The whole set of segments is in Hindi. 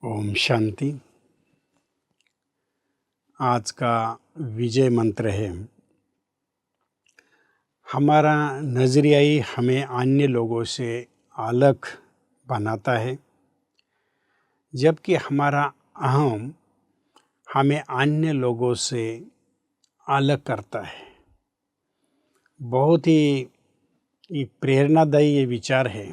ओम शांति। आज का विजय मंत्र है, हमारा नज़रिया ही हमें अन्य लोगों से अलग बनाता है, जबकि हमारा अहम हमें अन्य लोगों से अलग करता है। बहुत ही प्रेरणादायी ये विचार है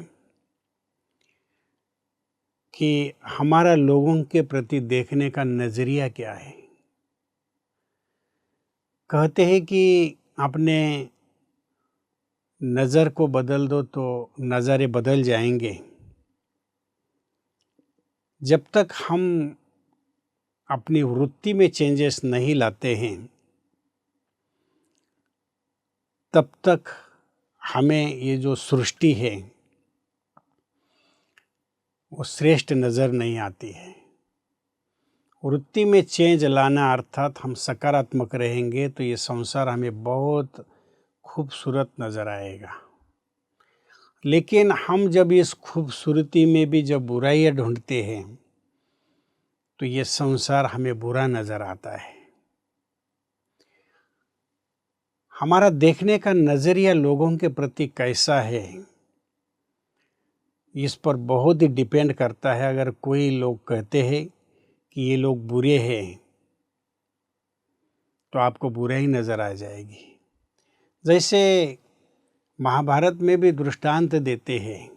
कि हमारा लोगों के प्रति देखने का नज़रिया क्या है। कहते हैं कि अपने नज़र को बदल दो तो नज़ारे बदल जाएंगे। जब तक हम अपनी वृत्ति में चेंजेस नहीं लाते हैं तब तक हमें ये जो सृष्टि है वो श्रेष्ठ नज़र नहीं आती है। वृत्ति में चेंज लाना अर्थात हम सकारात्मक रहेंगे तो ये संसार हमें बहुत खूबसूरत नज़र आएगा। लेकिन हम जब इस खूबसूरती में भी जब बुराइयाँ ढूंढते हैं तो ये संसार हमें बुरा नज़र आता है। हमारा देखने का नज़रिया लोगों के प्रति कैसा है इस पर बहुत ही डिपेंड करता है। अगर कोई लोग कहते हैं कि ये लोग बुरे हैं तो आपको बुरा ही नज़र आ जाएगी। जैसे महाभारत में भी दृष्टांत देते हैं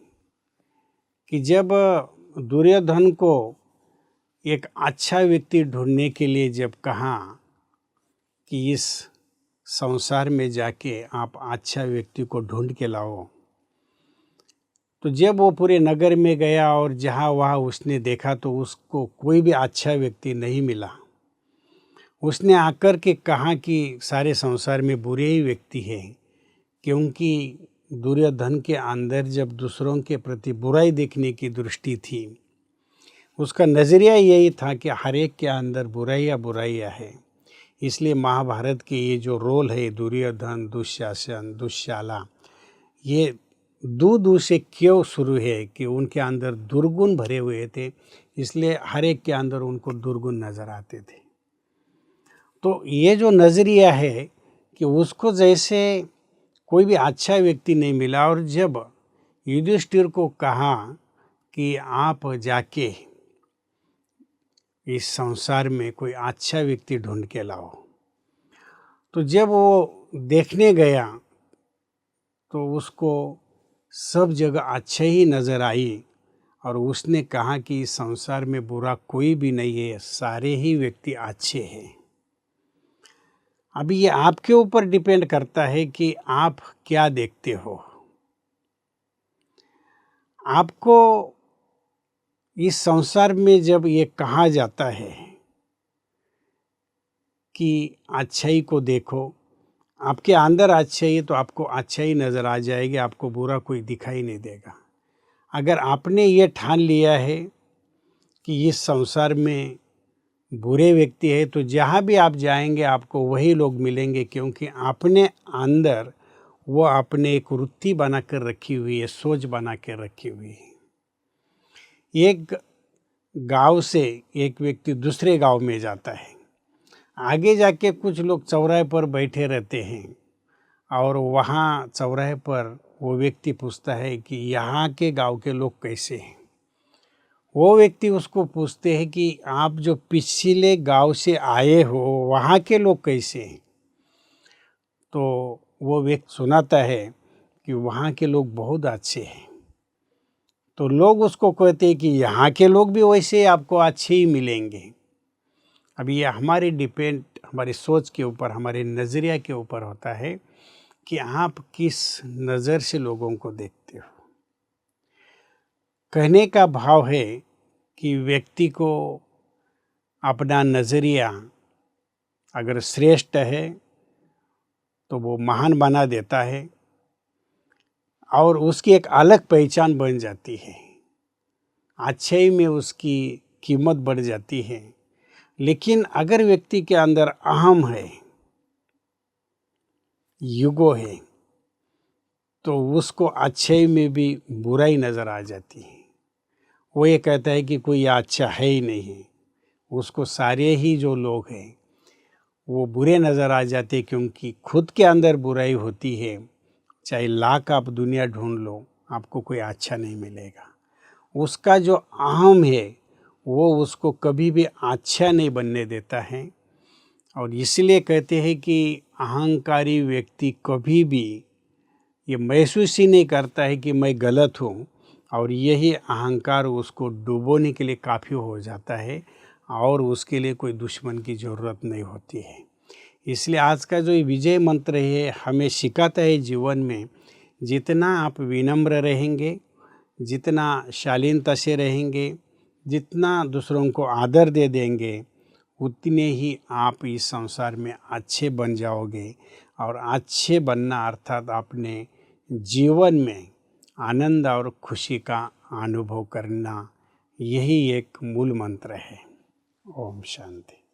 कि जब दुर्योधन को एक अच्छा व्यक्ति ढूंढने के लिए जब कहा कि इस संसार में जाके आप अच्छा व्यक्ति को ढूंढ के लाओ, तो जब वो पूरे नगर में गया और जहाँ वहाँ उसने देखा तो उसको कोई भी अच्छा व्यक्ति नहीं मिला। उसने आकर के कहा कि सारे संसार में बुरे ही व्यक्ति हैं, क्योंकि दुर्योधन के अंदर जब दूसरों के प्रति बुराई देखने की दृष्टि थी, उसका नज़रिया यही था कि हर एक के अंदर बुराइयाँ है। इसलिए महाभारत के ये जो रोल है दुर्योधन, दुशासन, दुशाला, ये दू से क्यों शुरू है कि उनके अंदर दुर्गुण भरे हुए थे, इसलिए हर एक के अंदर उनको दुर्गुण नज़र आते थे। तो ये जो नज़रिया है कि उसको जैसे कोई भी अच्छा व्यक्ति नहीं मिला, और जब युधिष्ठिर को कहा कि आप जाके इस संसार में कोई अच्छा व्यक्ति ढूंढ के लाओ, तो जब वो देखने गया तो उसको सब जगह अच्छे ही नज़र आई और उसने कहा कि इस संसार में बुरा कोई भी नहीं है, सारे ही व्यक्ति अच्छे हैं। अभी ये आपके ऊपर डिपेंड करता है कि आप क्या देखते हो। आपको इस संसार में जब ये कहा जाता है कि अच्छाई को देखो, आपके अंदर अच्छाई है तो आपको अच्छाई नज़र आ जाएगी, आपको बुरा कोई दिखाई नहीं देगा। अगर आपने ये ठान लिया है कि इस संसार में बुरे व्यक्ति है तो जहाँ भी आप जाएंगे आपको वही लोग मिलेंगे, क्योंकि आपने अंदर वो आपने एक वृत्ति बना कर रखी हुई है, सोच बना कर रखी हुई है। एक गांव से एक व्यक्ति दूसरे गांव में जाता है, आगे जाके कुछ लोग चौराहे पर बैठे रहते हैं और वहाँ चौराहे पर वो व्यक्ति पूछता है कि यहाँ के गांव के लोग कैसे हैं। वो व्यक्ति उसको पूछते हैं कि आप जो पिछले गांव से आए हो वहाँ के लोग कैसे हैं। तो वो व्यक्ति सुनाता है कि वहाँ के लोग बहुत अच्छे हैं। तो लोग उसको कहते हैं कि यहाँ के लोग भी वैसे आपको अच्छे ही मिलेंगे। अभी ये हमारी सोच के ऊपर, हमारे नज़रिया के ऊपर होता है कि आप किस नज़र से लोगों को देखते हो। कहने का भाव है कि व्यक्ति को अपना नज़रिया अगर श्रेष्ठ है तो वो महान बना देता है और उसकी एक अलग पहचान बन जाती है, अच्छाई में उसकी कीमत बढ़ जाती है। लेकिन अगर व्यक्ति के अंदर अहम है, युगो है, तो उसको अच्छाई में भी बुराई नज़र आ जाती है। वो ये कहता है कि कोई अच्छा है ही नहीं है, उसको सारे ही जो लोग हैं वो बुरे नज़र आ जाते, क्योंकि खुद के अंदर बुराई होती है। चाहे लाख आप दुनिया ढूंढ लो, आपको कोई अच्छा नहीं मिलेगा। उसका जो अहम है वो उसको कभी भी अच्छा नहीं बनने देता है। और इसलिए कहते हैं कि अहंकारी व्यक्ति कभी भी ये महसूस ही नहीं करता है कि मैं गलत हूँ, और यही अहंकार उसको डुबोने के लिए काफ़ी हो जाता है, और उसके लिए कोई दुश्मन की ज़रूरत नहीं होती है। इसलिए आज का जो विजय मंत्र है हमें सिखाता है जीवन में, जितना आप विनम्र रहेंगे, जितना शालीनता से रहेंगे, जितना दूसरों को आदर दे देंगे, उतने ही आप इस संसार में अच्छे बन जाओगे। और अच्छे बनना अर्थात अपने जीवन में आनंद और खुशी का अनुभव करना, यही एक मूल मंत्र है। ओम शांति।